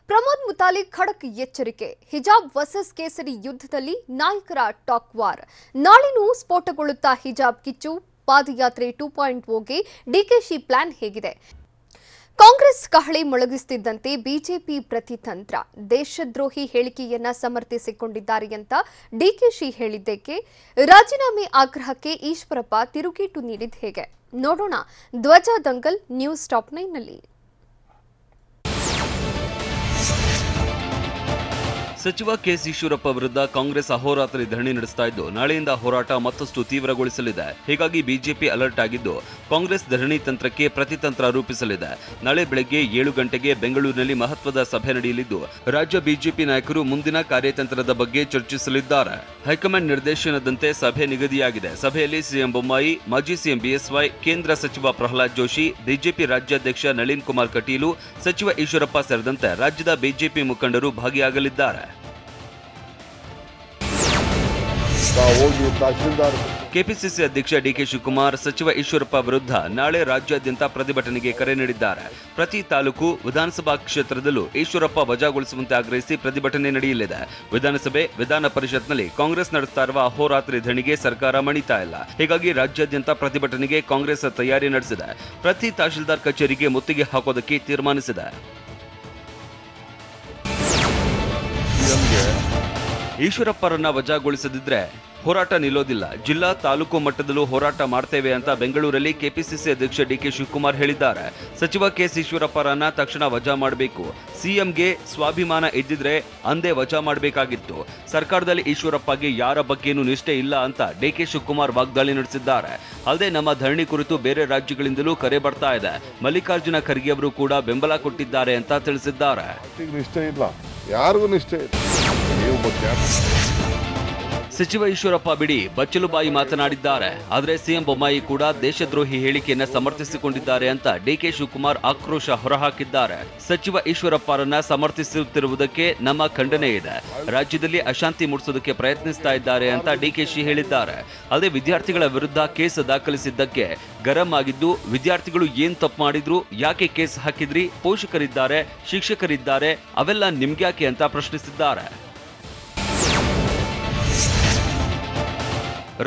ಪ್ರಮೋದ್ ಮುತಾಲಿಕ್ ಖಡಕ್ ಎಚ್ಚರಿಕೆ. ಹಿಜಾಬ್ ವರ್ಸಸ್ ಕೇಸರಿ ಯುದ್ಧದಲ್ಲಿ ನಾಯಕರ ಟಾಕ್ ವಾರ್. ನಾಳೆನೂ ಸ್ಫೋಟಗೊಳ್ಳುತ್ತಾ ಹಿಜಾಬ್ ಕಿಚ್ಚು. ಪಾದಯಾತ್ರೆ 2.0ಗೆ ಡಿಕೆಶಿ ಪ್ಲಾನ್ ಹೇಗಿದೆ? ಕಾಂಗ್ರೆಸ್ ಕಹಳೆ ಮೊಳಗಿಸುತ್ತಿದ್ದಂತೆ ಬಿಜೆಪಿ ಪ್ರತಿತಂತ್ರ. ದೇಶದ್ರೋಹಿ ಹೇಳಿಕೆಯನ್ನ ಸಮರ್ಥಿಸಿಕೊಂಡಿದ್ದಾರೆ ಅಂತ ಡಿಕೆಶಿ ಹೇಳಿದ್ದಕ್ಕೆ ರಾಜೀನಾಮೆ ಆಗ್ರಹಕ್ಕೆ ಈಶ್ವರಪ್ಪ ತಿರುಗೇಟು ನೀಡಿದ ಹೇಗೆ ನೋಡೋಣ ಧ್ವಜ ದಂಗಲ್ ನ್ಯೂಸ್ ಟಾಪ್ 9 ನಲ್ಲಿ. ಸಚಿವ ಕೆಎಸ್ ಈಶ್ವರಪ್ಪ ವಿರುದ್ಧ ಕಾಂಗ್ರೆಸ್ ಅಹೋರಾತ್ರಿ ಧರಣಿ ನಡೆಸ್ತಾ ಇದ್ದು, ನಾಳೆಯಿಂದ ಹೋರಾಟ ಮತ್ತಷ್ಟು ತೀವ್ರಗೊಳಿಸಲಿದೆ. ಹೀಗಾಗಿ ಬಿಜೆಪಿ ಅಲರ್ಟ್ ಆಗಿದ್ದು, ಕಾಂಗ್ರೆಸ್ ಧರಣಿ ತಂತ್ರಕ್ಕೆ ಪ್ರತಿತಂತ್ರ ರೂಪಿಸಲಿದೆ. ನಾಳೆ ಬೆಳಗ್ಗೆ 7 ಗಂಟೆಗೆ ಬೆಂಗಳೂರಿನಲ್ಲಿ ಮಹತ್ವದ ಸಭೆ ನಡೆಯಲಿದ್ದು, ರಾಜ್ಯ ಬಿಜೆಪಿ ನಾಯಕರು ಮುಂದಿನ ಕಾರ್ಯತಂತ್ರದ ಬಗ್ಗೆ ಚರ್ಚಿಸಲಿದ್ದಾರೆ. ಹೈಕಮಾಂಡ್ ನಿರ್ದೇಶನದಂತೆ ಸಭೆ ನಿಗದಿಯಾಗಿದೆ. ಸಭೆಯಲ್ಲಿ ಸಿಎಂ ಬೊಮ್ಮಾಯಿ, ಮಾಜಿ ಸಿಎಂ ಬಿಎಸ್ವೈ, ಕೇಂದ್ರ ಸಚಿವ ಪ್ರಹ್ಲಾದ್ ಜೋಶಿ, ಬಿಜೆಪಿ ರಾಜ್ಯಾಧ್ಯಕ್ಷ ನಳಿನ್ ಕುಮಾರ್ ಕಟೀಲು, ಸಚಿವ ಈಶ್ವರಪ್ಪ ಸೇರಿದಂತೆ ರಾಜ್ಯದ ಬಿಜೆಪಿ ಮುಖಂಡರು ಭಾಗಿಯಾಗಲಿದ್ದಾರೆ. ಕೆಪಿಸಿಸಿ ಅಧ್ಯಕ್ಷ ಡಿಕೆ ಶಿವಕುಮಾರ್ ಸಚಿವ ಈಶ್ವರಪ್ಪ ವಿರುದ್ಧ ನಾಳೆ ರಾಜ್ಯಾದ್ಯಂತ ಪ್ರತಿಭಟನೆಗೆ ಕರೆ ನೀಡಿದ್ದಾರೆ. ಪ್ರತಿ ತಾಲೂಕು ವಿಧಾನಸಭಾ ಕ್ಷೇತ್ರದಲ್ಲೂ ಈಶ್ವರಪ್ಪ ವಜಾಗೊಳಿಸುವಂತೆ ಆಗ್ರಹಿಸಿ ಪ್ರತಿಭಟನೆ ನಡೆಯಲಿದೆ. ವಿಧಾನಸಭೆ, ವಿಧಾನ ಪರಿಷತ್ನಲ್ಲಿ ಕಾಂಗ್ರೆಸ್ ನಡೆಸ್ತಾ ಇರುವ ಅಹೋರಾತ್ರಿ ಧರಣಿಗೆ ಸರ್ಕಾರ ಮಣಿತಾ ಇಲ್ಲ. ಹೀಗಾಗಿ ರಾಜ್ಯಾದ್ಯಂತ ಪ್ರತಿಭಟನೆಗೆ ಕಾಂಗ್ರೆಸ್ ತಯಾರಿ ನಡೆಸಿದೆ. ಪ್ರತಿ ತಹಶೀಲ್ದಾರ್ ಕಚೇರಿಗೆ ಮುತ್ತಿಗೆ ಹಾಕೋದಕ್ಕೆ ತೀರ್ಮಾನಿಸಿದೆ. ಈಶ್ವರಪ್ಪರನ್ನ ವಜಾಗೊಳಿಸದಿದ್ರೆ ಹೋರಾಟ ನಿಲ್ಲೋದಿಲ್ಲ. ಜಿಲ್ಲಾ ತಾಲೂಕು ಮಟ್ಟದಲ್ಲೂ ಹೋರಾಟ ಮಾಡ್ತೇವೆ ಅಂತ ಬೆಂಗಳೂರಲ್ಲಿ ಕೆಪಿಸಿಸಿ ಅಧ್ಯಕ್ಷ ಡಿಕೆ ಶಿವಕುಮಾರ್ ಹೇಳಿದ್ದಾರೆ. ಸಚಿವ ಕೆಎಸ್ ಈಶ್ವರಪ್ಪರನ್ನ ತಕ್ಷಣ ವಜಾ ಮಾಡಬೇಕು. ಸಿಎಂಗೆ ಸ್ವಾಭಿಮಾನ ಇದ್ದಿದ್ರೆ ಅಂದೇ ವಜಾ ಮಾಡಬೇಕಾಗಿತ್ತು. ಸರ್ಕಾರದಲ್ಲಿ ಈಶ್ವರಪ್ಪಗೆ ಯಾರ ಬಗ್ಗೆನೂ ನಿಷ್ಠೆ ಇಲ್ಲ ಅಂತ ಡಿಕೆ ಶಿವಕುಮಾರ್ ವಾಗ್ದಾಳಿ ನಡೆಸಿದ್ದಾರೆ. ಅಲ್ಲದೆ ನಮ್ಮ ಧರಣಿ ಕುರಿತು ಬೇರೆ ರಾಜ್ಯಗಳಿಂದಲೂ ಕರೆ ಬರ್ತಾ ಇದೆ. ಮಲ್ಲಿಕಾರ್ಜುನ ಖರ್ಗೆ ಅವರು ಕೂಡ ಬೆಂಬಲ ಕೊಟ್ಟಿದ್ದಾರೆ ಅಂತ ತಿಳಿಸಿದ್ದಾರೆ. ಸಚಿವ ಈಶ್ವರಪ್ಪ ಬಿಡಿ ಬಚ್ಚಲುಬಾಯಿ ಮಾತನಾಡಿದ್ದಾರೆ. ಆದರೆ ಸಿಎಂ ಬೊಮ್ಮಾಯಿ ಕೂಡ ದೇಶದ್ರೋಹಿ ಹೇಳಿಕೆಯನ್ನ ಸಮರ್ಥಿಸಿಕೊಂಡಿದ್ದಾರೆ ಅಂತ ಡಿಕೆ ಶಿವಕುಮಾರ್ ಆಕ್ರೋಶ ಹೊರಹಾಕಿದ್ದಾರೆ. ಸಚಿವ ಈಶ್ವರಪ್ಪರನ್ನ ಸಮರ್ಥಿಸುತ್ತಿರುವುದಕ್ಕೆ ನಮ್ಮ ಖಂಡನೆ ಇದೆ. ರಾಜ್ಯದಲ್ಲಿ ಅಶಾಂತಿ ಮೂಡಿಸೋದಕ್ಕೆ ಪ್ರಯತ್ನಿಸ್ತಾ ಇದ್ದಾರೆ ಅಂತ ಡಿಕೆಶಿ ಹೇಳಿದ್ದಾರೆ. ಅದೇ ವಿದ್ಯಾರ್ಥಿಗಳ ವಿರುದ್ಧ ಕೇಸ್ ದಾಖಲಿಸಿದ್ದಕ್ಕೆ ಗರಂ ಆಗಿದ್ದು, ವಿದ್ಯಾರ್ಥಿಗಳು ಏನ್ ತಪ್ಪು ಮಾಡಿದ್ರು, ಯಾಕೆ ಕೇಸ್ ಹಾಕಿದ್ರಿ, ಪೋಷಕರಿದ್ದಾರೆ, ಶಿಕ್ಷಕರಿದ್ದಾರೆ, ಅವೆಲ್ಲ ನಿಮ್ಗ್ಯಾಕೆ ಅಂತ ಪ್ರಶ್ನಿಸಿದ್ದಾರೆ.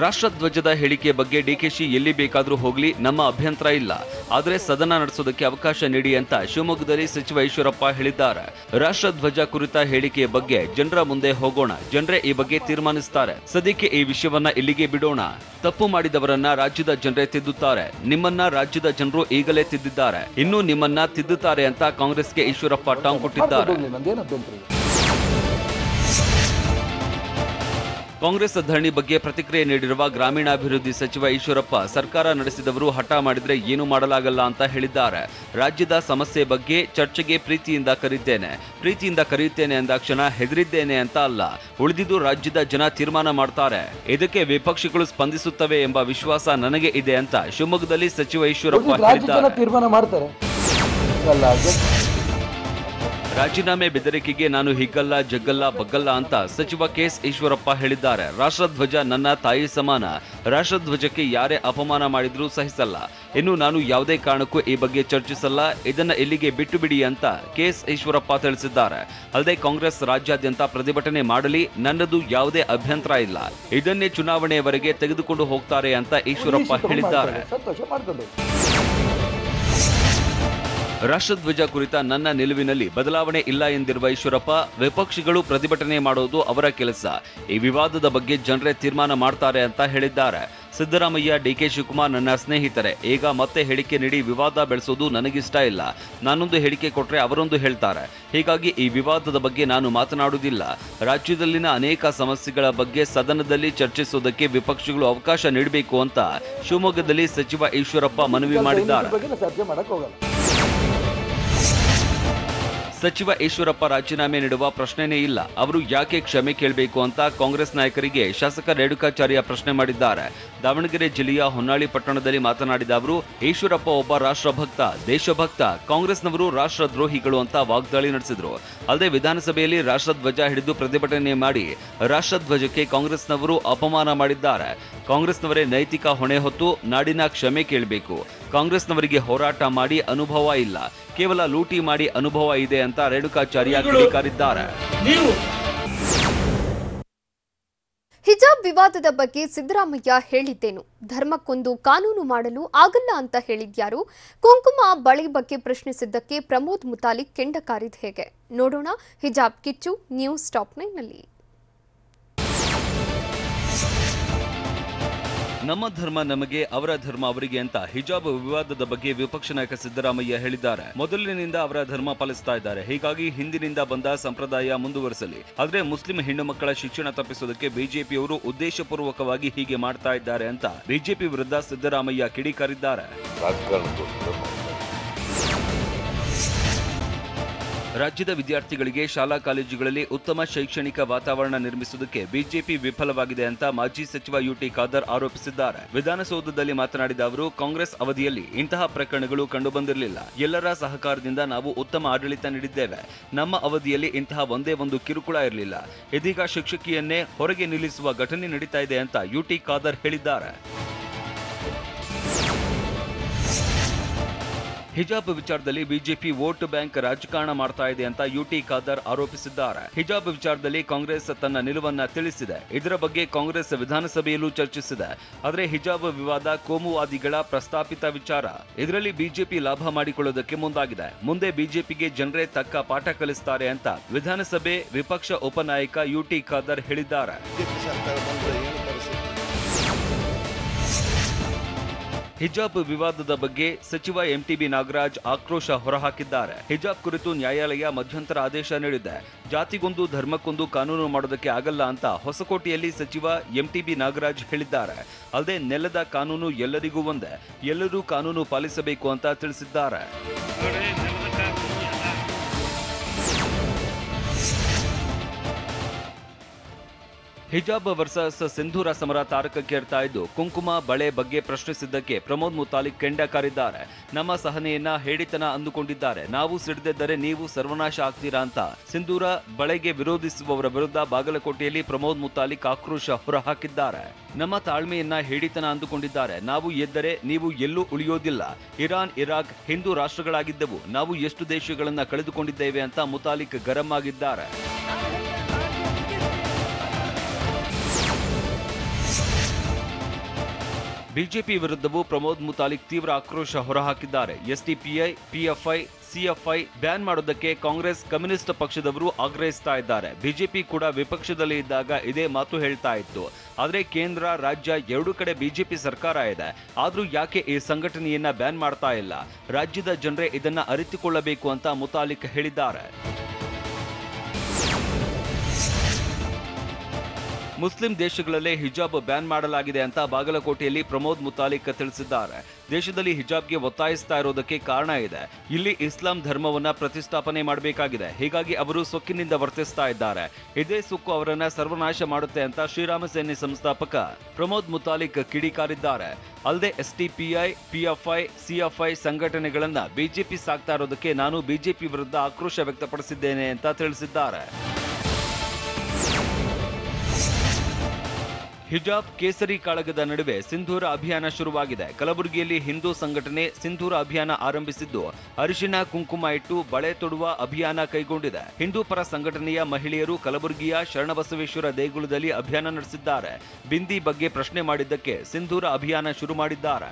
ರಾಷ್ಟ್ರಧ್ವಜದ ಹೇಳಿಕೆ ಬಗ್ಗೆ ಡಿಕೆಶಿ ಎಲ್ಲಿ ಬೇಕಾದರೂ ಹೋಗ್ಲಿ, ನಮ್ಮ ಅಭ್ಯಂತರ ಇಲ್ಲ. ಆದರೆ ಸದನ ನಡೆಸೋದಕ್ಕೆ ಅವಕಾಶ ನೀಡಿ ಅಂತ ಶಿವಮೊಗ್ಗದಲ್ಲಿ ಸಚಿವ ಈಶ್ವರಪ್ಪ ಹೇಳಿದ್ದಾರೆ. ರಾಷ್ಟ್ರಧ್ವಜ ಕುರಿತ ಹೇಳಿಕೆಯ ಬಗ್ಗೆ ಜನರ ಮುಂದೆ ಹೋಗೋಣ, ಜನರೇ ಈ ಬಗ್ಗೆ ತೀರ್ಮಾನಿಸುತ್ತಾರೆ. ಸದ್ಯಕ್ಕೆ ಈ ವಿಷಯವನ್ನ ಇಲ್ಲಿಗೆ ಬಿಡೋಣ. ತಪ್ಪು ಮಾಡಿದವರನ್ನ ರಾಜ್ಯದ ಜನರೇ ತಿದ್ದುತ್ತಾರೆ. ನಿಮ್ಮನ್ನ ರಾಜ್ಯದ ಜನರು ಈಗಲೇ ತಿದ್ದಿದ್ದಾರೆ, ಇನ್ನೂ ನಿಮ್ಮನ್ನ ತಿದ್ದುತ್ತಾರೆ ಅಂತ ಕಾಂಗ್ರೆಸ್ಗೆ ಈಶ್ವರಪ್ಪ ಟಾಂಗ್ ಕೊಟ್ಟಿದ್ದಾರೆ. ಕಾಂಗ್ರೆಸ್ ಧರಣಿ ಬಗ್ಗೆ ಪ್ರತಿಕ್ರಿಯೆ ನೀಡಿರುವ ಗ್ರಾಮೀಣಾಭಿವೃದ್ಧಿ ಸಚಿವ ಈಶ್ವರಪ್ಪ, ಸರ್ಕಾರ ನಡೆಸಿದವರು ಹಠ ಮಾಡಿದ್ರೆ ಏನು ಮಾಡಲಾಗಲ್ಲ ಅಂತ ಹೇಳಿದ್ದಾರೆ. ರಾಜ್ಯದ ಸಮಸ್ಯೆ ಬಗ್ಗೆ ಚರ್ಚೆಗೆ ಪ್ರೀತಿಯಿಂದ ಕರೆಯುತ್ತೇನೆ ಅಂದಾಕ್ಷಣ ಹೆದರಿದ್ದೇನೆ ಅಂತ ಅಲ್ಲ. ಉಳಿದಿದ್ದು ರಾಜ್ಯದ ಜನ ತೀರ್ಮಾನ ಮಾಡ್ತಾರೆ. ಇದಕ್ಕೆ ವಿಪಕ್ಷಗಳು ಸ್ಪಂದಿಸುತ್ತವೆ ಎಂಬ ವಿಶ್ವಾಸ ನನಗೆ ಇದೆ ಅಂತ ಶಿವಮೊಗ್ಗದಲ್ಲಿ ಸಚಿವ ಈಶ್ವರಪ್ಪ ಹೇಳಿದ್ದಾರೆ. ರಾಜೀನಾಮೆ ಬೆದರಿಕೆಗೆ ನಾನು ಹಿಗ್ಗಲ್ಲ, ಜಗ್ಗಲ್ಲ, ಬಗ್ಗಲ್ಲ ಅಂತ ಸಚಿವ ಕೆಎಸ್ ಈಶ್ವರಪ್ಪ ಹೇಳಿದ್ದಾರೆ. ರಾಷ್ಟ್ರಧ್ವಜ ನನ್ನ ತಾಯಿ ಸಮಾನ. ರಾಷ್ಟ್ರಧ್ವಜಕ್ಕೆ ಯಾರೇ ಅಪಮಾನ ಮಾಡಿದ್ರೂ ಸಹಿಸಲ್ಲ. ಇನ್ನು ನಾನು ಯಾವುದೇ ಕಾರಣಕ್ಕೂ ಈ ಬಗ್ಗೆ ಚರ್ಚಿಸಲ್ಲ. ಇದನ್ನ ಇಲ್ಲಿಗೆ ಬಿಟ್ಟು ಬಿಡಿ ಅಂತ ಕೆಎಸ್ ಈಶ್ವರಪ್ಪ ತಿಳಿಸಿದ್ದಾರೆ. ಅಲ್ಲದೆ ಕಾಂಗ್ರೆಸ್ ರಾಜ್ಯಾದ್ಯಂತ ಪ್ರತಿಭಟನೆ ಮಾಡಲಿ, ನನ್ನದು ಯಾವುದೇ ಅಭ್ಯಂತರ ಇಲ್ಲ. ಇದನ್ನೇ ಚುನಾವಣೆಯವರೆಗೆ ತೆಗೆದುಕೊಂಡು ಹೋಗ್ತಾರೆ ಅಂತ ಈಶ್ವರಪ್ಪ ಹೇಳಿದ್ದಾರೆ. ರಾಷ್ಟ್ರಧ್ವಜ ಕುರಿತ ನನ್ನ ನಿಲುವಿನಲ್ಲಿ ಬದಲಾವಣೆ ಇಲ್ಲ ಎಂದಿರುವ ಈಶ್ವರಪ್ಪ, ವಿಪಕ್ಷಿಗಳು ಪ್ರತಿಭಟನೆ ಮಾಡೋದು ಅವರ ಕೆಲಸ. ಈ ವಿವಾದದ ಬಗ್ಗೆ ಜನರೇ ತೀರ್ಮಾನ ಮಾಡ್ತಾರೆ ಅಂತ ಹೇಳಿದ್ದಾರೆ. ಸಿದ್ದರಾಮಯ್ಯ, ಡಿಕೆ ಶಿವಕುಮಾರ್ ನನ್ನ ಸ್ನೇಹಿತರೆ. ಈಗ ಮತ್ತೆ ಹೇಳಿಕೆ ನೀಡಿ ವಿವಾದ ಬೆಳೆಸೋದು ನನಗಿಷ್ಟ ಇಲ್ಲ. ನಾನೊಂದು ಹೇಳಿಕೆ ಕೊಟ್ರೆ ಅವರೊಂದು ಹೇಳ್ತಾರೆ. ಹೀಗಾಗಿ ಈ ವಿವಾದದ ಬಗ್ಗೆ ನಾನು ಮಾತನಾಡುವುದಿಲ್ಲ. ರಾಜ್ಯದಲ್ಲಿನ ಅನೇಕ ಸಮಸ್ಯೆಗಳ ಬಗ್ಗೆ ಸದನದಲ್ಲಿ ಚರ್ಚಿಸುವುದಕ್ಕೆ ವಿಪಕ್ಷಗಳು ಅವಕಾಶ ನೀಡಬೇಕು ಅಂತ ಶಿವಮೊಗ್ಗದಲ್ಲಿ ಸಚಿವ ಈಶ್ವರಪ್ಪ ಮನವಿ ಮಾಡಿದ್ದಾರೆ. ಸಚಿವ ಈಶ್ವರಪ್ಪ ರಾಜೀನಾಮೆ ನೀಡುವ ಪ್ರಶ್ನೆನೇ ಇಲ್ಲ. ಅವರು ಯಾಕೆ ಕ್ಷಮೆ ಕೇಳಬೇಕು ಅಂತ ಕಾಂಗ್ರೆಸ್ ನಾಯಕರಿಗೆ ಶಾಸಕ ರೇಣುಕಾಚಾರ್ಯ ಪ್ರಶ್ನೆ ಮಾಡಿದ್ದಾರೆ. ದಾವಣಗೆರೆ ಜಿಲ್ಲೆಯ ಹೊನ್ನಾಳಿ ಪಟ್ಟಣದಲ್ಲಿ ಮಾತನಾಡಿದ ಅವರು, ಈಶ್ವರಪ್ಪ ಒಬ್ಬ ರಾಷ್ಟ್ರಭಕ್ತ, ದೇಶಭಕ್ತ. ಕಾಂಗ್ರೆಸ್ನವರು ರಾಷ್ಟ್ರದ್ರೋಹಿಗಳು ಅಂತ ವಾಗ್ದಾಳಿ ನಡೆಸಿದ್ರು. ಅಲ್ಲದೆ ವಿಧಾನಸಭೆಯಲ್ಲಿ ರಾಷ್ಟ್ರಧ್ವಜ ಹಿಡಿದು ಪ್ರತಿಭಟನೆ ಮಾಡಿ ರಾಷ್ಟ್ರಧ್ವಜಕ್ಕೆ ಕಾಂಗ್ರೆಸ್ನವರು ಅಪಮಾನ ಮಾಡಿದ್ದಾರೆ. ಕಾಂಗ್ರೆಸ್ನವರೇ ನೈತಿಕ ಹೊಣೆ ಹೊತ್ತು ನಾಡಿನ ಕ್ಷಮೆ ಕೇಳಬೇಕು. ಕಾಂಗ್ರೆಸ್ನವರಿಗೆ ಹೋರಾಟ ಮಾಡಿ ಅನುಭವ ಇಲ್ಲ, ಕೇವಲ ಲೂಟಿ ಮಾಡಿ ಅನುಭವ ಇದೆ ಅಂತ ರೇಣುಕಾಚಾರ್ಯ ಕಿಡಿಕಾರಿದ್ದಾರೆ. ಹಿಜಾಬ್ ವಿವಾದದ ಬಗ್ಗೆ ಸಿದ್ದರಾಮಯ್ಯ ಹೇಳಿದ್ದೇನು? ಧರ್ಮಕ್ಕೊಂದು ಕಾನೂನು ಮಾಡಲು ಆಗಲ್ಲ ಅಂತ ಹೇಳಿದ್ಯಾರು? ಕುಂಕುಮ ಬಳೆ ಬಗ್ಗೆ ಪ್ರಶ್ನಿಸಿದ್ದಕ್ಕೆ ಪ್ರಮೋದ್ ಮುತಾಲಿಕ್ ಕೆಂಡ ಕಾರಿದ್ ಹೇಗೆ? ನೋಡೋಣ ಹಿಜಾಬ್ ಕಿಚ್ಚು ನ್ಯೂಸ್ ಟಾಪ್ 9 ನಲ್ಲಿ. ನಮ್ಮ ಧರ್ಮ ನಮಗೆ, ಅವರ ಧರ್ಮ ಅವರಿಗೆ ಅಂತ ಹಿಜಾಬ್ ವಿವಾದದ ಬಗ್ಗೆ ವಿಪಕ್ಷ ನಾಯಕ ಸಿದ್ದರಾಮಯ್ಯ ಹೇಳಿದ್ದಾರೆ. ಮೊದಲಿನಿಂದ ಅವರ ಧರ್ಮ ಪಾಲಿಸ್ತಾ ಇದ್ದಾರೆ, ಹೀಗಾಗಿ ಹಿಂದಿನಿಂದ ಬಂದ ಸಂಪ್ರದಾಯ ಮುಂದುವರಿಸಲಿ. ಆದ್ರೆ ಮುಸ್ಲಿಂ ಹೆಣ್ಣು ಮಕ್ಕಳ ಶಿಕ್ಷಣ ತಪ್ಪಿಸೋದಕ್ಕೆ ಬಿಜೆಪಿಯವರು ಉದ್ದೇಶಪೂರ್ವಕವಾಗಿ ಹೀಗೆ ಮಾಡ್ತಾ ಇದ್ದಾರೆ ಅಂತ ಬಿಜೆಪಿ ವಿರುದ್ಧ ಸಿದ್ದರಾಮಯ್ಯ ಕಿಡಿಕಾರಿದ್ದಾರೆ. ರಾಜ್ಯದ ವಿದ್ಯಾರ್ಥಿಗಳಿಗೆ ಶಾಲಾ ಕಾಲೇಜುಗಳಲ್ಲಿ ಉತ್ತಮ ಶೈಕ್ಷಣಿಕ ವಾತಾವರಣ ನಿರ್ಮಿಸುವುದಕ್ಕೆ ಬಿಜೆಪಿ ವಿಫಲವಾಗಿದೆ ಅಂತ ಮಾಜಿ ಸಚಿವ ಯುಟಿ ಖಾದರ್ ಆರೋಪಿಸಿದ್ದಾರೆ. ವಿಧಾನಸೌಧದಲ್ಲಿ ಮಾತನಾಡಿದ ಅವರು, ಕಾಂಗ್ರೆಸ್ ಅವಧಿಯಲ್ಲಿ ಇಂತಹ ಪ್ರಕರಣಗಳು ಕಂಡುಬಂದಿರಲಿಲ್ಲ. ಎಲ್ಲರ ಸಹಕಾರದಿಂದ ನಾವು ಉತ್ತಮ ಆಡಳಿತ ನೀಡಿದ್ದೇವೆ. ನಮ್ಮ ಅವಧಿಯಲ್ಲಿ ಇಂತಹ ಒಂದೇ ಒಂದು ಕಿರುಕುಳ ಇರಲಿಲ್ಲ. ಇದೀಗ ಶಿಕ್ಷಕಿಯನ್ನೇ ಹೊರಗೆ ನಿಲ್ಲಿಸುವ ಘಟನೆ ನಡೀತಾ ಇದೆ ಅಂತ ಯುಟಿ ಖಾದರ್ ಹೇಳಿದ್ದಾರೆ. ಹಿಜಾಬ್ ವಿಚಾರದಲ್ಲಿ ಬಿಜೆಪಿ ವೋಟ್ ಬ್ಯಾಂಕ್ ರಾಜಕಾರಣ ಮಾಡ್ತಾ ಇದೆ ಅಂತ ಯುಟಿ ಖಾದರ್ ಆರೋಪಿಸಿದ್ದಾರೆ. ಹಿಜಾಬ್ ವಿಚಾರದಲ್ಲಿ ಕಾಂಗ್ರೆಸ್ ತನ್ನ ನಿಲುವನ್ನ ತಿಳಿಸಿದೆ. ಇದರ ಬಗ್ಗೆ ಕಾಂಗ್ರೆಸ್ ವಿಧಾನಸಭೆಯಲ್ಲೂ ಚರ್ಚಿಸಿದೆ. ಆದರೆ ಹಿಜಾಬ್ ವಿವಾದ ಕೋಮುವಾದಿಗಳ ಪ್ರಸ್ತಾಪಿತ ವಿಚಾರ. ಇದರಲ್ಲಿ ಬಿಜೆಪಿ ಲಾಭ ಮಾಡಿಕೊಳ್ಳುವುದಕ್ಕೆ ಮುಂದಾಗಿದೆ. ಮುಂದೆ ಬಿಜೆಪಿಗೆ ಜನರೇ ತಕ್ಕ ಪಾಠ ಕಲಿಸುತ್ತಾರೆ ಅಂತ ವಿಧಾನಸಭೆ ವಿಪಕ್ಷ ಉಪನಾಯಕ ಯುಟಿ ಖಾದರ್ ಹೇಳಿದ್ದಾರೆ. ಹಿಜಾಬ್ ವಿವಾದದ ಬಗ್ಗೆ ಸಚಿವ ಎಂಟಿಬಿ ನಾಗರಾಜ್ ಆಕ್ರೋಶ ಹೊರಹಾಕಿದ್ದಾರೆ. ಹಿಜಾಬ್ ಕುರಿತು ನ್ಯಾಯಾಲಯ ಮಧ್ಯಂತರ ಆದೇಶ ನೀಡಿದೆ. ಜಾತಿಗೊಂದು ಧರ್ಮಕ್ಕೊಂದು ಕಾನೂನು ಮಾಡೋದಕ್ಕೆ ಆಗಲ್ಲ ಅಂತ ಹೊಸಕೋಟೆಯಲ್ಲಿ ಸಚಿವ ಎಂಟಿಬಿ ನಾಗರಾಜ್ ಹೇಳಿದ್ದಾರೆ. ಅಲ್ಲದೆ ನೆಲದ ಕಾನೂನು ಎಲ್ಲರಿಗೂ ಒಂದೇ, ಎಲ್ಲರೂ ಕಾನೂನು ಪಾಲಿಸಬೇಕು ಅಂತ ತಿಳಿಸಿದ್ದಾರೆ. ಹಿಜಾಬ್ ವರ್ಸಸ್ ಸಿಂಧೂರ ಸಮರ ತಾರಕಕ್ಕೇರ್ತಾ ಇದ್ದು, ಕುಂಕುಮ ಬಳೆ ಬಗ್ಗೆ ಪ್ರಶ್ನಿಸಿದ್ದಕ್ಕೆ ಪ್ರಮೋದ್ ಮುತಾಲಿಕ್ ಕೆಂಡ ಕಾರಿದ್ದಾರೆ. ನಮ್ಮ ಸಹನೆಯನ್ನ ಹೇಡಿತನ ಅಂದುಕೊಂಡಿದ್ದಾರೆ. ನಾವು ಸಿಡಿದಿದ್ದರೆ ನೀವು ಸರ್ವನಾಶ ಆಗ್ತೀರಾ ಅಂತ ಸಿಂಧೂರ ಬಳೆಗೆ ವಿರೋಧಿಸುವವರ ವಿರುದ್ಧ ಬಾಗಲಕೋಟೆಯಲ್ಲಿ ಪ್ರಮೋದ್ ಮುತಾಲಿಕ್ ಆಕ್ರೋಶ ಹೊರಹಾಕಿದ್ದಾರೆ. ನಮ್ಮ ತಾಳ್ಮೆಯನ್ನ ಹೇಡಿತನ ಅಂದುಕೊಂಡಿದ್ದಾರೆ. ನಾವು ಎದ್ದರೆ ನೀವು ಎಲ್ಲೂ ಉಳಿಯೋದಿಲ್ಲ. ಇರಾನ್, ಇರಾಕ್ ಹಿಂದೂ ರಾಷ್ಟ್ರಗಳಾಗಿದ್ದವು. ನಾವು ಎಷ್ಟು ದೇಶಗಳನ್ನ ಕಳೆದುಕೊಂಡಿದ್ದೇವೆ ಅಂತ ಮುತಾಲಿಕ್ ಗರಂ ಆಗಿದ್ದಾರೆ. ಬಿಜೆಪಿ ವಿರುದ್ಧವೂ ಪ್ರಮೋದ್ ಮುತಾಲಿಕ್ ತೀವ್ರ ಆಕ್ರೋಶ ಹೊರಹಾಕಿದ್ದಾರೆ. ಎಸ್ಡಿಪಿಐ, ಪಿಎಫ್ಐ, ಸಿಎಫ್ಐ ಬ್ಯಾನ್ ಮಾಡೋದಕ್ಕೆ ಕಾಂಗ್ರೆಸ್, ಕಮ್ಯುನಿಸ್ಟ್ ಪಕ್ಷದವರು ಆಗ್ರಹಿಸ್ತಾ ಇದ್ದಾರೆ. ಬಿಜೆಪಿ ಕೂಡ ವಿಪಕ್ಷದಲ್ಲಿ ಇದ್ದಾಗ ಇದೇ ಮಾತು ಹೇಳ್ತಾ ಇತ್ತು. ಆದರೆ ಕೇಂದ್ರ, ರಾಜ್ಯ ಎರಡೂ ಕಡೆ ಬಿಜೆಪಿ ಸರ್ಕಾರ ಇದೆ. ಆದ್ರೂ ಯಾಕೆ ಈ ಸಂಘಟನೆಯನ್ನ ಬ್ಯಾನ್ ಮಾಡ್ತಾ ಇಲ್ಲ? ರಾಜ್ಯದ ಜನರೇ ಇದನ್ನ ಅರಿತುಕೊಳ್ಳಬೇಕು ಅಂತ ಮುತಾಲಿಕ್ ಹೇಳಿದ್ದಾರೆ. ಮುಸ್ಲಿಂ ದೇಶಗಳಲ್ಲೇ ಹಿಜಾಬ್ ಬ್ಯಾನ್ ಮಾಡಲಾಗಿದೆ ಅಂತ ಬಾಗಲಕೋಟೆಯಲ್ಲಿ ಪ್ರಮೋದ್ ಮುತಾಲಿಕ್ ತಿಳಿಸಿದ್ದಾರೆ. ದೇಶದಲ್ಲಿ ಹಿಜಾಬ್ಗೆ ಒತ್ತಾಯಿಸ್ತಾ ಇರೋದಕ್ಕೆ ಕಾರಣ ಇದೆ. ಇಲ್ಲಿ ಇಸ್ಲಾಂ ಧರ್ಮವನ್ನ ಪ್ರತಿಷ್ಠಾಪನೆ ಮಾಡಬೇಕಾಗಿದೆ. ಹೀಗಾಗಿ ಅವರು ಸೊಕ್ಕಿನಿಂದ ವರ್ತಿಸ್ತಾ ಇದ್ದಾರೆ. ಇದೇ ಸೊಕ್ಕು ಅವರನ್ನ ಸರ್ವನಾಶ ಮಾಡುತ್ತೆ ಅಂತ ಶ್ರೀರಾಮ ಸೇನೆ ಸಂಸ್ಥಾಪಕ ಪ್ರಮೋದ್ ಮುತಾಲಿಕ್ ಕಿಡಿಕಾರಿದ್ದಾರೆ. ಅಲ್ಲದೆ ಎಸ್ಡಿಪಿಐ, ಪಿಎಫ್ಐ, ಸಿಎಫ್ಐ ಸಂಘಟನೆಗಳನ್ನ ಬಿಜೆಪಿ ಸಾಕ್ತಾ ಇರೋದಕ್ಕೆ ನಾನು ಬಿಜೆಪಿ ವಿರುದ್ಧ ಆಕ್ರೋಶ ವ್ಯಕ್ತಪಡಿಸಿದ್ದೇನೆ ಅಂತ ತಿಳಿಸಿದ್ದಾರೆ. ಹಿಜಾಬ್ ಕೇಸರಿ ಕಾಳಗದ ನಡುವೆ ಸಿಂಧೂರ ಅಭಿಯಾನ ಶುರುವಾಗಿದೆ. ಕಲಬುರಗಿಯಲ್ಲಿ ಹಿಂದೂ ಸಂಘಟನೆ ಸಿಂಧೂರ ಅಭಿಯಾನ ಆರಂಭಿಸಿದ್ದು, ಅರಿಶಿಣ ಕುಂಕುಮ ಇಟ್ಟು ಬಳೆ ತೊಡುವ ಅಭಿಯಾನ ಕೈಗೊಂಡಿದೆ. ಹಿಂದೂ ಪರ ಸಂಘಟನೆಯ ಮಹಿಳೆಯರು ಕಲಬುರಗಿಯ ಶರಣಬಸವೇಶ್ವರ ದೇಗುಲದಲ್ಲಿ ಅಭಿಯಾನ ನಡೆಸಿದ್ದಾರೆ. ಬಿಂದಿ ಬಗ್ಗೆ ಪ್ರಶ್ನೆ ಮಾಡಿದ್ದಕ್ಕೆ ಸಿಂಧೂರ ಅಭಿಯಾನ ಶುರು ಮಾಡಿದ್ದಾರೆ.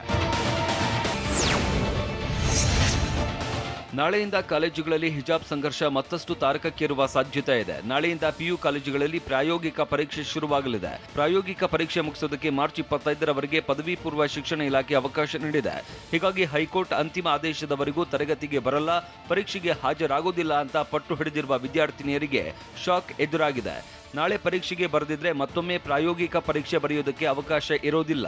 ನಾಳೆಯಿಂದ ಕಾಲೇಜುಗಳಲ್ಲಿ ಹಿಜಾಬ್ ಸಂಘರ್ಷ ಮತ್ತಷ್ಟು ತಾರಕಕ್ಕೇರುವ ಸಾಧ್ಯತೆ ಇದೆ. ನಾಳೆಯಿಂದ ಪಿಯು ಕಾಲೇಜುಗಳಲ್ಲಿ ಪ್ರಾಯೋಗಿಕ ಪರೀಕ್ಷೆ ಶುರುವಾಗಲಿದೆ. ಪ್ರಾಯೋಗಿಕ ಪರೀಕ್ಷೆ ಮುಗಿಸೋದಕ್ಕೆ ಮಾರ್ಚ್ 25ರವರೆಗೆ ಪದವಿ ಪೂರ್ವ ಶಿಕ್ಷಣ ಇಲಾಖೆ ಅವಕಾಶ ನೀಡಿದೆ. ಹೀಗಾಗಿ ಹೈಕೋರ್ಟ್ ಅಂತಿಮ ಆದೇಶದವರೆಗೂ ತರಗತಿಗೆ ಬರಲ್ಲ, ಪರೀಕ್ಷೆಗೆ ಹಾಜರಾಗೋದಿಲ್ಲ ಅಂತ ಪಟ್ಟು ಹಿಡಿದಿರುವ ವಿದ್ಯಾರ್ಥಿನಿಯರಿಗೆ ಶಾಕ್ ಎದುರಾಗಿದೆ. ನಾಳೆ ಪರೀಕ್ಷೆಗೆ ಬರೆದಿದ್ರೆ ಮತ್ತೊಮ್ಮೆ ಪ್ರಾಯೋಗಿಕ ಪರೀಕ್ಷೆ ಬರೆಯೋದಕ್ಕೆ ಅವಕಾಶ ಇರೋದಿಲ್ಲ.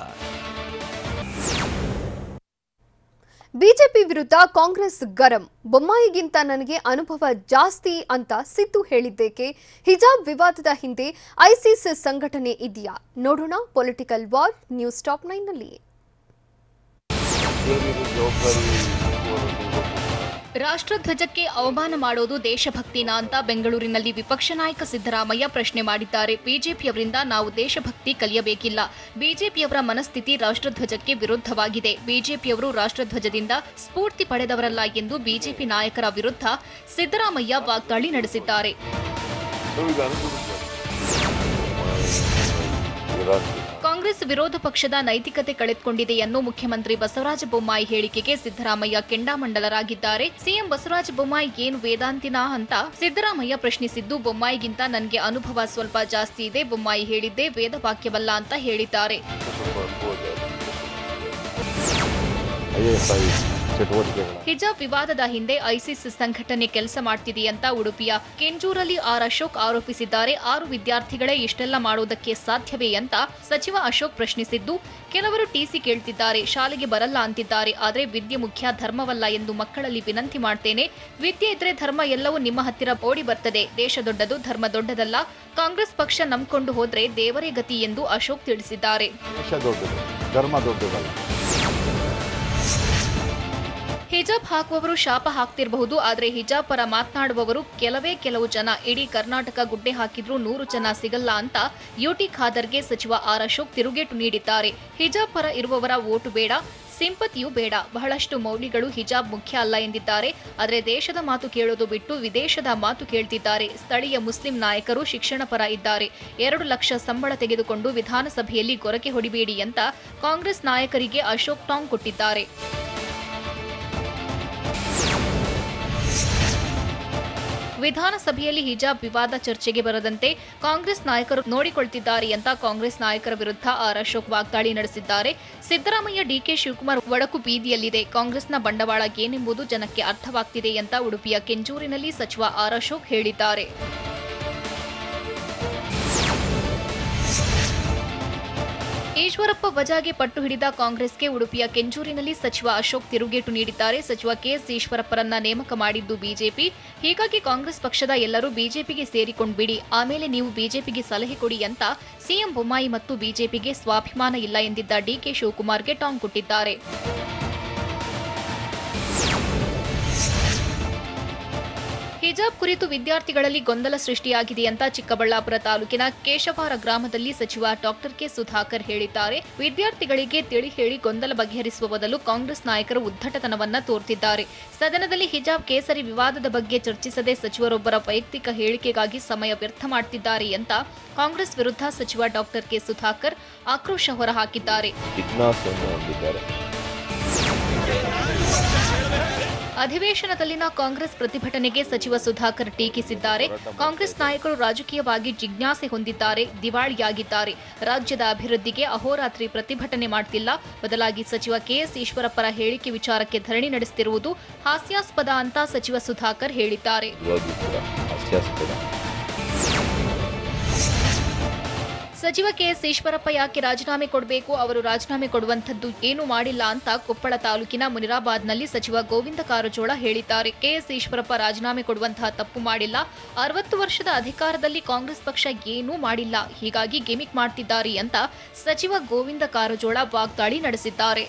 ಬಿಜೆಪಿ ವಿರುದ್ಧ ಕಾಂಗ್ರೆಸ್ ಗರಂ. ಬೊಮ್ಮಾಯಿಗಿಂತ ನನಗೆ ಅನುಭವ ಜಾಸ್ತಿ ಅಂತ ಸಿದ್ದು ಹೇಳಿದ್ದೇಕೆ? ಹಿಜಾಬ್ ವಿವಾದದ ಹಿಂದೆ ಐಸಿಸ್ ಸಂಘಟನೆ ಇದೆಯಾ? ನೋಡೋಣ ಪೊಲಿಟಿಕಲ್ ವಾರ್ ನ್ಯೂಸ್ ಟಾಪ್ 9 ನಲ್ಲಿ. ರಾಷ್ಟ್ರಧ್ವಜಕ್ಕೆ ಅವಮಾನ ಮಾಡೋದು ದೇಶಭಕ್ತಿನಾ ಅಂತ ಬೆಂಗಳೂರಿನಲ್ಲಿ ವಿಪಕ್ಷ ನಾಯಕ ಸಿದ್ದರಾಮಯ್ಯ ಪ್ರಶ್ನೆ ಮಾಡಿದ್ದಾರೆ. ಬಿಜೆಪಿಯವರಿಂದ ನಾವು ದೇಶಭಕ್ತಿ ಕಲಿಯಬೇಕಿಲ್ಲ. ಬಿಜೆಪಿಯವರ ಮನಸ್ಥಿತಿ ರಾಷ್ಟ್ರಧ್ವಜಕ್ಕೆ ವಿರುದ್ಧವಾಗಿದೆ. ಬಿಜೆಪಿಯವರು ರಾಷ್ಟ್ರಧ್ವಜದಿಂದ ಸ್ಫೂರ್ತಿ ಪಡೆದವರಲ್ಲ ಎಂದು ಬಿಜೆಪಿ ನಾಯಕರ ವಿರುದ್ಧ ಸಿದ್ದರಾಮಯ್ಯ ವಾಗ್ದಾಳಿ ನಡೆಸಿದ್ದಾರೆ. ಕಾಂಗ್ರೆಸ್ ವಿರೋಧ ಪಕ್ಷದ ನೈತಿಕತೆ ಕಳೆದುಕೊಂಡಿದೆಯನ್ನು ಮುಖ್ಯಮಂತ್ರಿ ಬಸವರಾಜ ಬೊಮ್ಮಾಯಿ ಹೇಳಿಕೆಗೆ ಸಿದ್ದರಾಮಯ್ಯ ಕೆಂಡಾಮಂಡಲರಾಗಿದ್ದಾರೆ. ಸಿಎಂ ಬಸವರಾಜ ಬೊಮ್ಮಾಯಿ ಏನು ವೇದಾಂತಿನಾ ಅಂತ ಸಿದ್ದರಾಮಯ್ಯ ಪ್ರಶ್ನಿಸಿದ್ದು, ಬೊಮ್ಮಾಯಿಗಿಂತ ನನಗೆ ಅನುಭವ ಸ್ವಲ್ಪ ಜಾಸ್ತಿ ಇದೆ, ಬೊಮ್ಮಾಯಿ ಹೇಳಿದ್ದೇ ವೇದವಾಕ್ಯವಲ್ಲ ಅಂತ ಹೇಳಿದ್ದಾರೆ. ಹಿಜಾಬ್ ವಿವಾದದ ಹಿಂದೆ ಐಸಿಸ್ ಸಂಘಟನೆ ಕೆಲಸ ಮಾಡ್ತಿದೆಯಂತ ಉಡುಪಿಯ ಕೆಂಜೂರಲ್ಲಿ ಆರ್ ಅಶೋಕ್ ಆರೋಪಿಸಿದ್ದಾರೆ. 6 ವಿದ್ಯಾರ್ಥಿಗಳೇ ಇಷ್ಟೆಲ್ಲ ಮಾಡೋದಕ್ಕೆ ಸಾಧ್ಯವೇ ಅಂತ ಸಚಿವ ಅಶೋಕ್ ಪ್ರಶ್ನಿಸಿದ್ದು, ಕೆಲವರು ಟಿಸಿ ಕೇಳ್ತಿದ್ದಾರೆ, ಶಾಲೆಗೆ ಬರಲ್ಲ ಅಂತಿದ್ದಾರೆ. ಆದರೆ ವಿದ್ಯೆ ಮುಖ್ಯ, ಧರ್ಮವಲ್ಲ ಎಂದು ಮಕ್ಕಳಲ್ಲಿ ವಿನಂತಿ ಮಾಡ್ತೇನೆ. ವಿದ್ಯೆ ಇದ್ರೆ ಧರ್ಮ ಎಲ್ಲವೂ ನಿಮ್ಮ ಹತ್ತಿರ ಓಡಿ ಬರ್ತದೆ. ದೇಶ ದೊಡ್ಡದು, ಧರ್ಮ ದೊಡ್ಡದಲ್ಲ. ಕಾಂಗ್ರೆಸ್ ಪಕ್ಷ ನಂಬ್ಕೊಂಡು ಹೋದ್ರೆ ದೇವರೇ ಗತಿ ಎಂದು ಅಶೋಕ್ ತಿಳಿಸಿದ್ದಾರೆ. ಹಿಜಾಬ್ ಹಾಕುವವರು ಶಾಪ ಹಾಕ್ತಿರಬಹುದು, ಆದರೆ ಹಿಜಾಬ್ ಪರ ಮಾತನಾಡುವವರು ಕೆಲವು ಜನ. ಇಡೀ ಕರ್ನಾಟಕ ಗುಡ್ಡೆ ಹಾಕಿದ್ರೂ 100 ಜನ ಸಿಗಲ್ಲ ಅಂತ ಯುಟಿ ಖಾದರ್ಗೆ ಸಚಿವ ಆರ್ ಅಶೋಕ್ ತಿರುಗೇಟು ನೀಡಿದ್ದಾರೆ. ಹಿಜಾಬ್ ಪರ ಇರುವವರ ಓಟು ಬೇಡ, ಸಿಂಪತಿಯೂ ಬೇಡ. ಬಹಳಷ್ಟು ಮೌಲ್ಯಗಳು ಹಿಜಾಬ್ ಮುಖ್ಯ ಅಲ್ಲ ಎಂದಿದ್ದಾರೆ. ಆದರೆ ದೇಶದ ಮಾತು ಕೇಳೋದು ಬಿಟ್ಟು ವಿದೇಶದ ಮಾತು ಕೇಳ್ತಿದ್ದಾರೆ. ಸ್ಥಳೀಯ ಮುಸ್ಲಿಂ ನಾಯಕರು ಶಿಕ್ಷಣ ಪರ ಇದ್ದಾರೆ. 2 ಲಕ್ಷ ಸಂಬಳ ತೆಗೆದುಕೊಂಡು ವಿಧಾನಸಭೆಯಲ್ಲಿ ಗೊರಕೆ ಹೊಡಿಬೇಡಿ ಅಂತ ಕಾಂಗ್ರೆಸ್ ನಾಯಕರಿಗೆ ಅಶೋಕ್ ಟಾಂಗ್ ಕೊಟ್ಟಿದ್ದಾರೆ. ವಿಧಾನಸಭೆಯಲ್ಲಿ ಹಿಜಾಬ್ ವಿವಾದ ಚರ್ಚೆಗೆ ಬರದಂತೆ ಕಾಂಗ್ರೆಸ್ ನಾಯಕರು ನೋಡಿಕೊಳ್ತಿದ್ದಾರೆ ಅಂತ ಕಾಂಗ್ರೆಸ್ ನಾಯಕರ ವಿರುದ್ಧ ಆರ್ ಅಶೋಕ್ ವಾಗ್ದಾಳಿ ನಡೆಸಿದ್ದಾರೆ. ಸಿದ್ದರಾಮಯ್ಯ, ಡಿಕೆ ಶಿವಕುಮಾರ್ ಒಡಕು ಬೀದಿಯಲ್ಲಿದೆ. ಕಾಂಗ್ರೆಸ್ನ ಬಂಡವಾಳ ಏನೆಂಬುದು ಜನಕ್ಕೆ ಅರ್ಥವಾಗ್ತಿದೆ ಅಂತ ಉಡುಪಿಯ ಕೆಂಜೂರಿನಲ್ಲಿ ಸಚಿವ ಆರ್ ಅಶೋಕ್ ಹೇಳಿದ್ದಾರೆ. ಈಶ್ವರಪ್ಪ ವಜಾಗೆ ಪಟ್ಟು ಹಿಡಿದ ಕಾಂಗ್ರೆಸ್ಗೆ ಉಡುಪಿಯ ಕೆಂಜೂರಿನಲ್ಲಿ ಸಚಿವ ಅಶೋಕ್ ತಿರುಗೇಟು ನೀಡಿದ್ದಾರೆ. ಸಚಿವ ಕೆಎಸ್ ಈಶ್ವರಪ್ಪರನ್ನ ನೇಮಕ ಮಾಡಿದ್ದು ಬಿಜೆಪಿ. ಹೀಗಾಗಿ ಕಾಂಗ್ರೆಸ್ ಪಕ್ಷದ ಎಲ್ಲರೂ ಬಿಜೆಪಿಗೆ ಸೇರಿಕೊಂಡ್ಬಿಡಿ, ಆಮೇಲೆ ನೀವು ಬಿಜೆಪಿಗೆ ಸಲಹೆ ಕೊಡಿ ಅಂತ ಸಿಎಂ ಬೊಮ್ಮಾಯಿ ಮತ್ತು ಬಿಜೆಪಿಗೆ ಸ್ವಾಭಿಮಾನ ಇಲ್ಲ ಎಂದಿದ್ದ ಡಿಕೆ ಶಿವಕುಮಾರ್ಗೆ ಟಾಂಗ್ ಕೊಟ್ಟಿದ್ದಾರೆ. ಹಿಜಾಬ್ ಕುರಿತು ವಿದ್ಯಾರ್ಥಿಗಳಲ್ಲಿ ಗೊಂದಲ ಸೃಷ್ಟಿಯಾಗಿದೆ ಅಂತ ಚಿಕ್ಕಬಳ್ಳಾಪುರ ತಾಲೂಕಿನ ಕೇಶವಾರ ಗ್ರಾಮದಲ್ಲಿ ಸಚಿವ ಡಾಕ್ಟರ್ ಕೆ ಸುಧಾಕರ್ ಹೇಳಿದ್ದಾರೆ. ವಿದ್ಯಾರ್ಥಿಗಳಿಗೆ ತಿಳಿ ಹೇಳಿ ಗೊಂದಲ ಬಗೆಹರಿಸುವ ಬದಲು ಕಾಂಗ್ರೆಸ್ ನಾಯಕರು ಉದ್ದಟತನವನ್ನ ತೋರ್ತಿದ್ದಾರೆ. ಸದನದಲ್ಲಿ ಹಿಜಾಬ್ ಕೇಸರಿ ವಿವಾದದ ಬಗ್ಗೆ ಚರ್ಚಿಸದೆ ಸಚಿವರೊಬ್ಬರ ವೈಯಕ್ತಿಕ ಹೇಳಿಕೆಗಾಗಿ ಸಮಯ ವ್ಯರ್ಥ ಮಾಡುತ್ತಿದ್ದಾರೆ ಅಂತ ಕಾಂಗ್ರೆಸ್ ವಿರುದ್ಧ ಸಚಿವ ಡಾಕ್ಟರ್ ಕೆ ಸುಧಾಕರ್ ಆಕ್ರೋಶ ಹೊರಹಾಕಿದ್ದಾರೆ. ಅಧಿವೇಶನದಲ್ಲಿನ ಕಾಂಗ್ರೆಸ್ ಪ್ರತಿಭಟನೆಗೆ ಸಚಿವ ಸುಧಾಕರ್ ಟೀಕಿಸಿದ್ದಾರೆ. ಕಾಂಗ್ರೆಸ್ ನಾಯಕರು ರಾಜಕೀಯವಾಗಿ ಜಿಜ್ಞಾಸೆ ಹೊಂದಿದ್ದಾರೆ, ದಿವಾಳಿಯಾಗಿದ್ದಾರೆ. ರಾಜ್ಯದ ಅಭಿವೃದ್ಧಿಗೆ ಅಹೋರಾತ್ರಿ ಪ್ರತಿಭಟನೆ ಮಾಡ್ತಿಲ್ಲ. ಬದಲಾಗಿ ಸಚಿವ ಕೆಎಸ್ ಈಶ್ವರಪ್ಪರ ಹೇಳಿಕೆ ವಿಚಾರಕ್ಕೆ ಧರಣಿ ನಡೆಸುತ್ತಿರುವುದು ಹಾಸ್ಯಾಸ್ಪದ ಅಂತ ಸಚಿವ ಸುಧಾಕರ್ ಹೇಳಿದ್ದಾರೆ. ಸಚಿವ ಕೆಎಸ್ ಈಶ್ವರಪ್ಪ ಯಾಕೆ ರಾಜೀನಾಮೆ ಕೊಡಬೇಕು? ಅವರು ರಾಜೀನಾಮೆ ಕೊಡುವಂಥದ್ದು ಏನೂ ಮಾಡಿಲ್ಲ ಅಂತ ಕೊಪ್ಪಳ ತಾಲೂಕಿನ ಮುನಿರಾಬಾದ್ನಲ್ಲಿ ಸಚಿವ ಗೋವಿಂದ ಕಾರಜೋಳ ಹೇಳಿದ್ದಾರೆ. ಕೆಎಸ್ ಈಶ್ವರಪ್ಪ ರಾಜೀನಾಮೆ ಕೊಡುವಂತಹ ತಪ್ಪು ಮಾಡಿಲ್ಲ. 60 ವರ್ಷದ ಅಧಿಕಾರದಲ್ಲಿ ಕಾಂಗ್ರೆಸ್ ಪಕ್ಷ ಏನೂ ಮಾಡಿಲ್ಲ. ಹೀಗಾಗಿ ಗಿಮಿಕ್ ಮಾಡ್ತಿದ್ದಾರೆ ಅಂತ ಸಚಿವ ಗೋವಿಂದ ಕಾರಜೋಳ ವಾಗ್ದಾಳಿ ನಡೆಸಿದ್ದಾರೆ.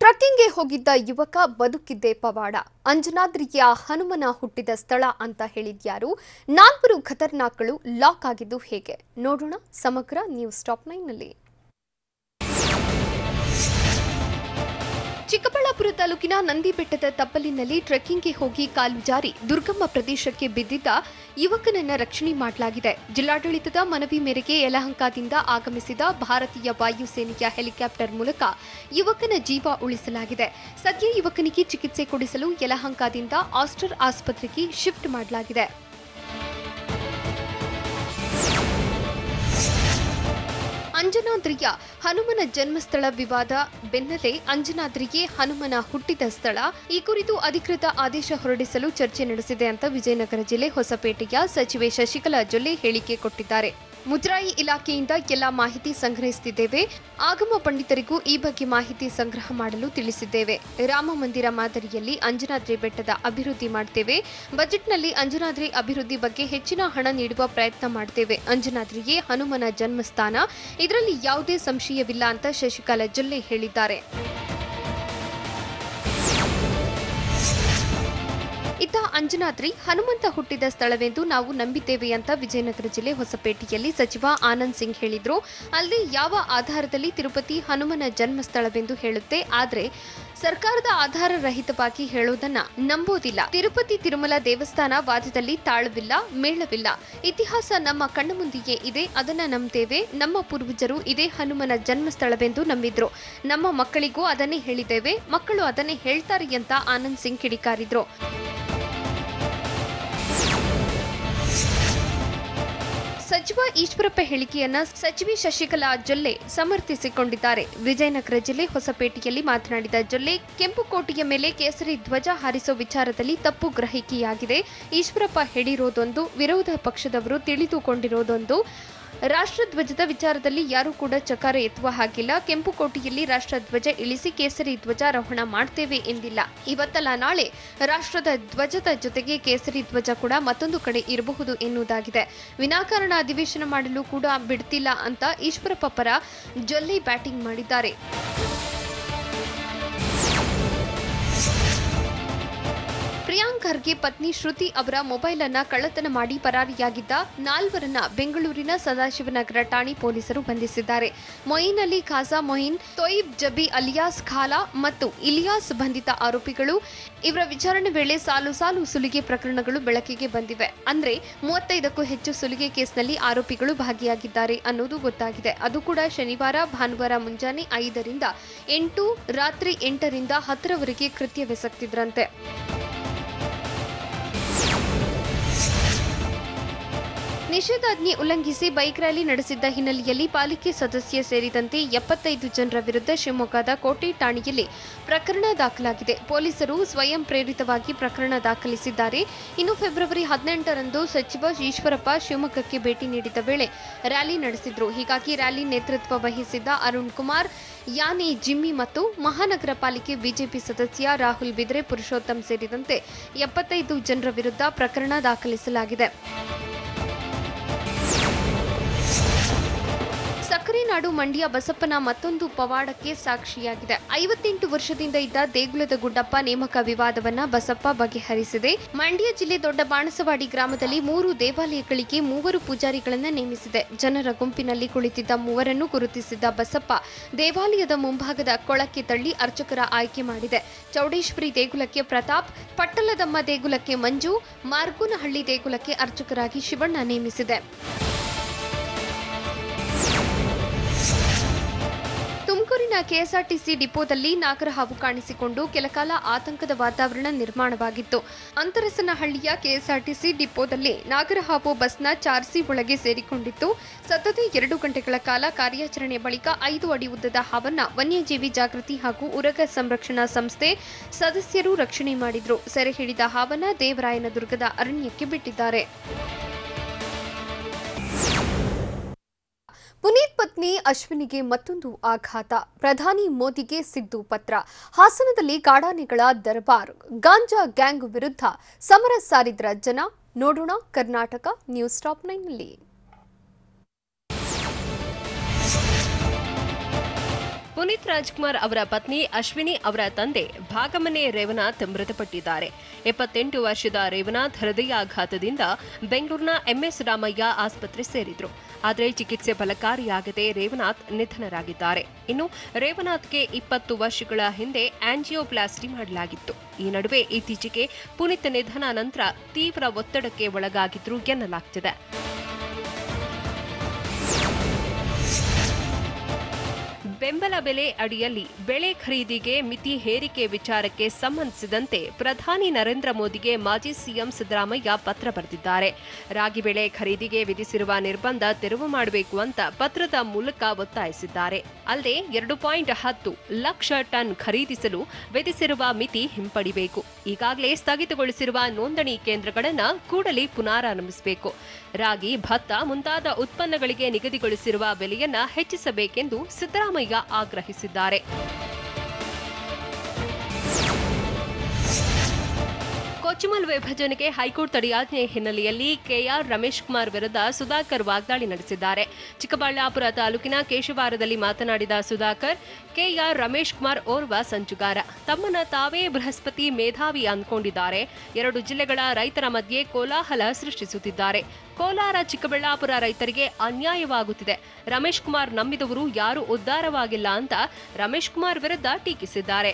ಟ್ರಕ್ಕಿಂಗ್ಗೆ ಹೋಗಿದ್ದ ಯುವಕ ಬದುಕಿದ್ದೇ ಪವಾಡ. ಅಂಜನಾದ್ರಿಯ ಹನುಮನ ಹುಟ್ಟಿದ ಸ್ಥಳ ಅಂತ ಹೇಳಿದ್ಯಾರು? 4 ಖತರ್ನಾಕ್ಗಳು ಲಾಕ್ ಆಗಿದ್ದು ಹೇಗೆ? ನೋಡೋಣ ಸಮಗ್ರ ನ್ಯೂಸ್ ಟಾಪ್ 9ನಲ್ಲಿ. ಚಿಕ್ಕಬಳ್ಳಾಪುರ ತಾಲೂಕಿನ ನಂದಿಬೆಟ್ಟದ ತಪ್ಪಲಿನಲ್ಲಿ ಟ್ರೆಕ್ಕಿಂಗ್ಗೆ ಹೋಗಿ ಕಾಲು ಜಾರಿ ದುರ್ಗಮ ಪ್ರದೇಶಕ್ಕೆ ಬಿದ್ದಿದ್ದ ಯುವಕನನ್ನ ರಕ್ಷಣೆ ಮಾಡಲಾಗಿದೆ. ಜಿಲ್ಲಾಡಳಿತದ ಮನವಿ ಮೇರೆಗೆ ಯಲಹಂಕದಿಂದ ಆಗಮಿಸಿದ ಭಾರತೀಯ ವಾಯುಸೇನೆಯ ಹೆಲಿಕಾಪ್ಟರ್ ಮೂಲಕ ಯುವಕನ ಜೀವ ಉಳಿಸಲಾಗಿದೆ. ಸದ್ಯ ಯುವಕನಿಗೆ ಚಿಕಿತ್ಸೆ ಕೊಡಿಸಲು ಯಲಹಂಕದಿಂದ ಆಸ್ಟರ್ ಆಸ್ಪತ್ರೆಗೆ ಶಿಫ್ಟ್ ಮಾಡಲಾಗಿದೆ. ಅಂಜನಾದ್ರಿಯ ಹನುಮನ ಜನ್ಮಸ್ಥಳ ವಿವಾದ ಬೆನ್ನಲ್ಲೇ ಅಂಜನಾದ್ರಿಗೆ ಹನುಮನ ಹುಟ್ಟಿದ ಸ್ಥಳ ಈ ಕುರಿತು ಅಧಿಕೃತ ಆದೇಶ ಹೊರಡಿಸಲು ಚರ್ಚೆ ನಡೆಸಿದೆ ಅಂತ ವಿಜಯನಗರ ಜಿಲ್ಲೆ ಹೊಸಪೇಟೆಯ ಸಚಿವೆ ಶಶಿಕಲಾ ಜೊಲ್ಲೆ ಹೇಳಿಕೆ ಕೊಟ್ಟಿದ್ದಾರೆ. ಮುಜರಾಯಿ ಇಲಾಖೆಯಿಂದ ಎಲ್ಲ ಮಾಹಿತಿ ಸಂಗ್ರಹಿಸುತ್ತಿದ್ದೇವೆ. ಆಗಮ ಪಂಡಿತರಿಗೂ ಈ ಬಗ್ಗೆ ಮಾಹಿತಿ ಸಂಗ್ರಹ ಮಾಡಲು ತಿಳಿಸಿದ್ದೇವೆ. ರಾಮ ಮಂದಿರ ಮಾದರಿಯಲ್ಲಿ ಅಂಜನಾದ್ರಿ ಬೆಟ್ಟದ ಅಭಿವೃದ್ಧಿ ಮಾಡ್ತೇವೆ. ಬಜೆಟ್ನಲ್ಲಿ ಅಂಜನಾದ್ರಿ ಅಭಿವೃದ್ಧಿ ಬಗ್ಗೆ ಹೆಚ್ಚಿನ ಹಣ ನೀಡುವ ಪ್ರಯತ್ನ ಮಾಡ್ತೇವೆ. ಅಂಜನಾದ್ರಿಯೇ ಹನುಮನ ಜನ್ಮಸ್ಥಾನ, ಇದರಲ್ಲಿ ಯಾವುದೇ ಸಂಶಯವಿಲ್ಲ ಅಂತ ಶಶಿಕಲಾ ಜೊಲ್ಲೆ ಹೇಳಿದ್ದಾರೆ. ಇತ್ತ ಅಂಜನಾದ್ರಿ ಹನುಮಂತ ಹುಟ್ಟಿದ ಸ್ಥಳವೆಂದು ನಾವು ನಂಬಿದ್ದೇವೆ ಅಂತ ವಿಜಯನಗರ ಜಿಲ್ಲೆ ಹೊಸಪೇಟೆಯಲ್ಲಿ ಸಚಿವ ಆನಂದ್ ಸಿಂಗ್ ಹೇಳಿದ್ರು. ಅಲ್ಲಿ ಯಾವ ಆಧಾರದಲ್ಲಿ ತಿರುಪತಿ ಹನುಮನ ಜನ್ಮಸ್ಥಳವೆಂದು ಹೇಳುತ್ತೆ, ಆದ್ರೆ ಸರ್ಕಾರದ ಆಧಾರ ರಹಿತವಾಗಿ ಹೇಳೋದನ್ನ ನಂಬೋದಿಲ್ಲ. ತಿರುಪತಿ ತಿರುಮಲ ದೇವಸ್ಥಾನ ವಾದದಲ್ಲಿ ತಾಳವಿಲ್ಲ, ಮೇಳವಿಲ್ಲ. ಇತಿಹಾಸ ನಮ್ಮ ಕಣ್ಣ ಮುಂದೆಯೇ ಇದೆ, ಅದನ್ನ ನಂಬ್ತೇವೆ. ನಮ್ಮ ಪೂರ್ವಜರು ಇದೇ ಹನುಮನ ಜನ್ಮಸ್ಥಳವೆಂದು ನಂಬಿದ್ರು. ನಮ್ಮ ಮಕ್ಕಳಿಗೂ ಅದನ್ನೇ ಹೇಳಿದ್ದೇವೆ, ಮಕ್ಕಳು ಅದನ್ನೇ ಹೇಳ್ತಾರೆ ಅಂತ ಆನಂದ್ ಸಿಂಗ್ ಕಿಡಿಕಾರಿದ್ರು. ಸಚಿವ ಈಶ್ವರಪ್ಪ ಹೇಳಿಕೆಯನ್ನ ಸಚಿವೆ ಶಶಿಕಲಾ ಜೊಲ್ಲೆ ಸಮರ್ಥಿಸಿಕೊಂಡಿದ್ದಾರೆ. ವಿಜಯನಗರ ಜಿಲ್ಲೆ ಹೊಸಪೇಟೆಯಲ್ಲಿ ಮಾತನಾಡಿದ ಜೊಲ್ಲೆ, ಕೆಂಪುಕೋಟೆಯ ಮೇಲೆ ಕೇಸರಿ ಧ್ವಜ ಹಾರಿಸೋ ವಿಚಾರದಲ್ಲಿ ತಪ್ಪು ಗ್ರಹಿಕೆಯಾಗಿದೆ. ಈಶ್ವರಪ್ಪ ಹೇಳಿರೋದೊಂದು, ವಿರೋಧ ಪಕ್ಷದವರು ತಿಳಿದುಕೊಂಡಿರೋದೊಂದು. ರಾಷ್ಟ್ರಧ್ವಜದ ವಿಚಾರದಲ್ಲಿ ಯಾರೂ ಕೂಡ ಚಕಾರ ಎತ್ತುವ ಹಾಗಿಲ್ಲ. ಕೆಂಪುಕೋಟೆಯಲ್ಲಿ ರಾಷ್ಟ್ರಧ್ವಜ ಇಳಿಸಿ ಕೇಸರಿ ಧ್ವಜಾರೋಹಣ ಮಾಡ್ತೇವೆ ಎಂದಿಲ್ಲ. ಇವತ್ತಲ್ಲ ನಾಳೆ ರಾಷ್ಟ್ರದ ಧ್ವಜದ ಜೊತೆಗೆ ಕೇಸರಿ ಧ್ವಜ ಕೂಡ ಮತ್ತೊಂದು ಕಡೆ ಇರಬಹುದು ಎನ್ನುವುದಾಗಿದೆ. ವಿನಾಕಾರಣ ಅಧಿವೇಶನ ಮಾಡಲು ಕೂಡ ಬಿಡ್ತಿಲ್ಲ ಅಂತ ಈಶ್ವರಪ್ಪ ಪರ ಜೊಲ್ಲೆ ಬ್ಯಾಟಿಂಗ್ ಮಾಡಿದ್ದಾರೆ. ಪ್ರಿಯಾಂಕ್ ಖರ್ಗೆ ಪತ್ನಿ ಶ್ರುತಿ ಅವರ ಮೊಬೈಲ್ ಅನ್ನ ಕಳ್ಳತನ ಮಾಡಿ ಪರಾರಿಯಾಗಿದ್ದ 4 ಬೆಂಗಳೂರಿನ ಸದಾಶಿವನಗರ ಠಾಣೆ ಪೊಲೀಸರು ಬಂಧಿಸಿದ್ದಾರೆ. ಮೊಯಿನ್ ಅಲಿ ಖಾಜಾ ಮೊಯಿನ್, ತೊಯಿಬ್ ಜಬಿ ಅಲಿಯಾಸ್ ಖಾಲಾ ಮತ್ತು ಇಲಿಯಾಸ್ ಬಂಧಿತ ಆರೋಪಿಗಳು. ಇವರ ವಿಚಾರಣೆ ವೇಳೆ ಸಾಲು ಸುಲಿಗೆ ಪ್ರಕರಣಗಳು ಬೆಳಕಿಗೆ ಬಂದಿವೆ. ಅಂದ್ರೆ 35ಕ್ಕೂ ಹೆಚ್ಚು ಸುಲಿಗೆ ಕೇಸ್ನಲ್ಲಿ ಆರೋಪಿಗಳು ಭಾಗಿಯಾಗಿದ್ದಾರೆ ಅನ್ನೋದು ಗೊತ್ತಾಗಿದೆ. ಅದು ಕೂಡ ಶನಿವಾರ, ಭಾನುವಾರ ಮುಂಜಾನೆ 5ರಿಂದ 8, ರಾತ್ರಿ 8ರಿಂದ 10ರವರೆಗೆ ಕೃತ್ಯವೆಸಗ್ತಿದ್ರಂತೆ. ನಿಷೇಧಾಜ್ಞೆ ಉಲ್ಲಂಘಿಸಿ ಬೈಕ್ ರ್ಯಾಲಿ ನಡೆಸಿದ್ದ ಹಿನ್ನೆಲೆಯಲ್ಲಿ ಪಾಲಿಕೆ ಸದಸ್ಯ ಸೇರಿದಂತೆ 75 ಜನರ ವಿರುದ್ಧ ಶಿವಮೊಗ್ಗದ ಕೋಟೆ ಠಾಣೆಯಲ್ಲಿ ಪ್ರಕರಣ ದಾಖಲಾಗಿದೆ. ಪೊಲೀಸರು ಸ್ವಯಂ ಪ್ರೇರಿತವಾಗಿ ಪ್ರಕರಣ ದಾಖಲಿಸಿದ್ದಾರೆ. ಇನ್ನು ಫೆಬ್ರವರಿ 18ರಂದು ಸಚಿವ ಈಶ್ವರಪ್ಪ ಶಿವಮೊಗ್ಗಕ್ಕೆ ಭೇಟಿ ನೀಡಿದ ವೇಳೆ ರ್ಯಾಲಿ ನಡೆಸಿದ್ರು. ಹೀಗಾಗಿ ರ್ಯಾಲಿ ನೇತೃತ್ವ ವಹಿಸಿದ್ದ ಅರುಣ್ ಕುಮಾರ್, ಯಾನೆ ಜಿಮ್ಮಿ ಮತ್ತು ಮಹಾನಗರ ಪಾಲಿಕೆ ಬಿಜೆಪಿ ಸದಸ್ಯ ರಾಹುಲ್ ಬಿದ್ರೆ ಪುರುಷೋತ್ತಮ್ ಸೇರಿದಂತೆ 75 ಜನರ ವಿರುದ್ಧ ಪ್ರಕರಣ ದಾಖಲಿಸಲಾಗಿದೆ. ಸಕ್ಕರೆ ನಾಡು ಮಂಡ್ಯ ಬಸಪ್ಪನ ಮತ್ತೊಂದು ಪವಾಡಕ್ಕೆ ಸಾಕ್ಷಿಯಾಗಿದೆ. 58 ವರ್ಷದಿಂದ ಇದ್ದ ದೇಗುಲದ ಗುಡ್ಡಪ್ಪ ನೇಮಕ ವಿವಾದವನ್ನ ಬಸಪ್ಪ ಬಗೆಹರಿಸಿದೆ. ಮಂಡ್ಯ ಜಿಲ್ಲೆ ದೊಡ್ಡ ಬಾಣಸವಾಡಿ ಗ್ರಾಮದಲ್ಲಿ 3 ದೇವಾಲಯಗಳಿಗೆ 3 ಪೂಜಾರಿಗಳನ್ನ ನೇಮಿಸಿದೆ. ಜನರ ಗುಂಪಿನಲ್ಲಿ ಕುಳಿತಿದ್ದ 3ರನ್ನು ಗುರುತಿಸಿದ್ದ ಬಸಪ್ಪ ದೇವಾಲಯದ ಮುಂಭಾಗದ ಕೊಳಕ್ಕೆ ತಳ್ಳಿ ಅರ್ಚಕರ ಆಯ್ಕೆ ಮಾಡಿದೆ. ಚೌಡೇಶ್ವರಿ ದೇಗುಲಕ್ಕೆ ಪ್ರತಾಪ್, ಪಟ್ಟಲದಮ್ಮ ದೇಗುಲಕ್ಕೆ ಮಂಜು, ಮಾರ್ಗುನಹಳ್ಳಿ ದೇಗುಲಕ್ಕೆ ಅರ್ಚಕರಾಗಿ ಶಿವಣ್ಣ ನೇಮಿಸಿದೆ. ತುಮಕೂರಿನ ಕೆಎಸ್ಆರ್ಟಿಸಿ ಡಿಪೋದಲ್ಲಿ ನಾಗರಹಾವು ಕಾಣಿಸಿಕೊಂಡು ಕೆಲಕಾಲ ಆತಂಕದ ವಾತಾವರಣ ನಿರ್ಮಾಣವಾಗಿತ್ತು. ಅಂತರಸನಹಳ್ಳಿಯ ಕೆಎಸ್ಆರ್ಟಿಸಿ ಡಿಪೋದಲ್ಲಿ ನಾಗರಹಾವು ಬಸ್ನ ಚಾರ್ಸಿ ಒಳಗೆ ಸೇರಿಕೊಂಡಿತ್ತು. ಸತತ 2 ಗಂಟೆಗಳ ಕಾಲ ಕಾರ್ಯಾಚರಣೆ ಬಳಿಕ 5 ಅಡಿ ಉದ್ದದ ಹಾವನ್ನ ವನ್ಯಜೀವಿ ಜಾಗೃತಿ ಹಾಗೂ ಉರಗ ಸಂರಕ್ಷಣಾ ಸಂಸ್ಥೆ ಸದಸ್ಯರು ರಕ್ಷಣೆ ಮಾಡಿದ್ರು. ಸೆರೆ ಹಿಡಿದ ಹಾವನ್ನ ದೇವರಾಯನದುರ್ಗದ ಅರಣ್ಯಕ್ಕೆ ಬಿಟ್ಟಿದ್ದಾರೆ. ಪುನೀತ್ ಪತ್ನಿ ಅಶ್ವಿನಿಗೆ ಮತ್ತೊಂದು ಆಘಾತ. ಪ್ರಧಾನಿ ಮೋದಿಗೆ ಸಿದ್ದು ಪತ್ರ. ಹಾಸನದಲ್ಲಿ ಕಾಡಾನೆಗಳ ದರ್ಬಾರ್. ಗಾಂಜಾ ಗ್ಯಾಂಗ್ ವಿರುದ್ಧ ಸಮರ ಸಾರಿದ್ರ ಜನ. ನೋಡೋಣ ಕರ್ನಾಟಕ ನ್ಯೂಸ್ ಟಾಪ್ 9ನಲ್ಲಿ. ಪುನೀತ್ ರಾಜ್ಕುಮಾರ್ ಅವರ ಪತ್ನಿ ಅಶ್ವಿನಿ ಅವರ ತಂದೆ ಭಾಗಮನೆ ರೇವನಾಥ್ ಮೃತಪಟ್ಟಿದ್ದಾರೆ. 78 ವರ್ಷದ ರೇವನಾಥ್ ಹೃದಯಾಘಾತದಿಂದ ಬೆಂಗಳೂರಿನ ಎಂಎಸ್ ರಾಮಯ್ಯ ಆಸ್ಪತ್ರೆ ಸೇರಿದ್ರು. ಆದರೆ ಚಿಕಿತ್ಸೆ ಫಲಕಾರಿಯಾಗದೆ ರೇವನಾಥ್ ನಿಧನರಾಗಿದ್ದಾರೆ. ಇನ್ನು ರೇವನಾಥ್ಗೆ 20 ವರ್ಷಗಳ ಹಿಂದೆ ಆಂಜಿಯೋಪ್ಲಾಸ್ಟಿ ಮಾಡಲಾಗಿತ್ತು. ಈ ನಡುವೆ ಇತ್ತೀಚೆಗೆ ಪುನೀತ್ ನಿಧನ ನಂತರ ತೀವ್ರ ಒತ್ತಡಕ್ಕೆ ಒಳಗಾಗಿದ್ರು ಎನ್ನಲಾಗ್ತಿದೆ. ಬೆಂಬಲ ಬೆಲೆ ಅಡಿಯಲ್ಲಿ ಬೆಳೆ ಖರೀದಿಗೆ ಮಿತಿ ಹೇರಿಕೆ ವಿಚಾರಕ್ಕೆ ಸಂಬಂಧಿಸಿದಂತೆ ಪ್ರಧಾನಿ ನರೇಂದ್ರ ಮೋದಿಗೆ ಮಾಜಿ ಸಿಎಂ ಸಿದ್ದರಾಮಯ್ಯ ಪತ್ರ ಬರೆದಿದ್ದಾರೆ. ರಾಗಿ ಬೆಳೆ ಖರೀದಿಗೆ ವಿಧಿಸಿರುವ ನಿರ್ಬಂಧ ತೆರವು ಮಾಡಬೇಕು ಅಂತ ಪತ್ರದ ಮೂಲಕ ಒತ್ತಾಯಿಸಿದ್ದಾರೆ. ಅಲ್ಲದೆ 2.10 ಲಕ್ಷ ಟನ್ ಖರೀದಿಸಲು ವಿಧಿಸಿರುವ ಮಿತಿ ಹಿಂಪಡಿಬೇಕು. ಈಗಾಗಲೇ ಸ್ಥಗಿತಗೊಳಿಸಿರುವ ನೋಂದಣಿ ಕೇಂದ್ರಗಳನ್ನು ಕೂಡಲೇ ಪುನರಾರಂಭಿಸಬೇಕು. ರಾಗಿ, ಭತ್ತ ಮುಂತಾದ ಉತ್ಪನ್ನಗಳಿಗೆ ನಿಗದಿಗೊಳಿಸಿರುವ ಬೆಲೆಯನ್ನ ಹೆಚ್ಚಿಸಬೇಕೆಂದು ಸಿದ್ದರಾಮಯ್ಯ ಆಗ್ರಹಿಸಿದ್ದಾರೆ. ಅಚ್ಚುಮಲ್ ವಿಭಜನೆಗೆ ಹೈಕೋರ್ಟ್ ತಡೆಯಾಜ್ಞೆ ಹಿನ್ನೆಲೆಯಲ್ಲಿ ಕೆಆರ್ ರಮೇಶ್ ಕುಮಾರ್ ವಿರುದ್ಧ ಸುಧಾಕರ್ ವಾಗ್ದಾಳಿ ನಡೆಸಿದ್ದಾರೆ. ಚಿಕ್ಕಬಳ್ಳಾಪುರ ತಾಲೂಕಿನ ಕೇಶವಾರದಲ್ಲಿ ಮಾತನಾಡಿದ ಸುಧಾಕರ್, ಕೆಆರ್ ರಮೇಶ್ ಕುಮಾರ್ ಓರ್ವ ಸಂಚುಗಾರ. ತಮ್ಮನ್ನ ತಾವೇ ಬೃಹಸ್ಪತಿ ಮೇಧಾವಿ ಅಂದ್ಕೊಂಡಿದ್ದಾರೆ. 2 ಜಿಲ್ಲೆಗಳ ರೈತರ ಮಧ್ಯೆ ಕೋಲಾಹಲ ಸೃಷ್ಟಿಸುತ್ತಿದ್ದಾರೆ. ಕೋಲಾರ ಚಿಕ್ಕಬಳ್ಳಾಪುರ ರೈತರಿಗೆ ಅನ್ಯಾಯವಾಗುತ್ತಿದೆ. ರಮೇಶ್ ಕುಮಾರ್ ನಂಬಿದವರು ಯಾರೂ ಉದ್ಧಾರವಾಗಿಲ್ಲ ಅಂತ ರಮೇಶ್ ಕುಮಾರ್ ವಿರುದ್ಧ ಟೀಕಿಸಿದ್ದಾರೆ.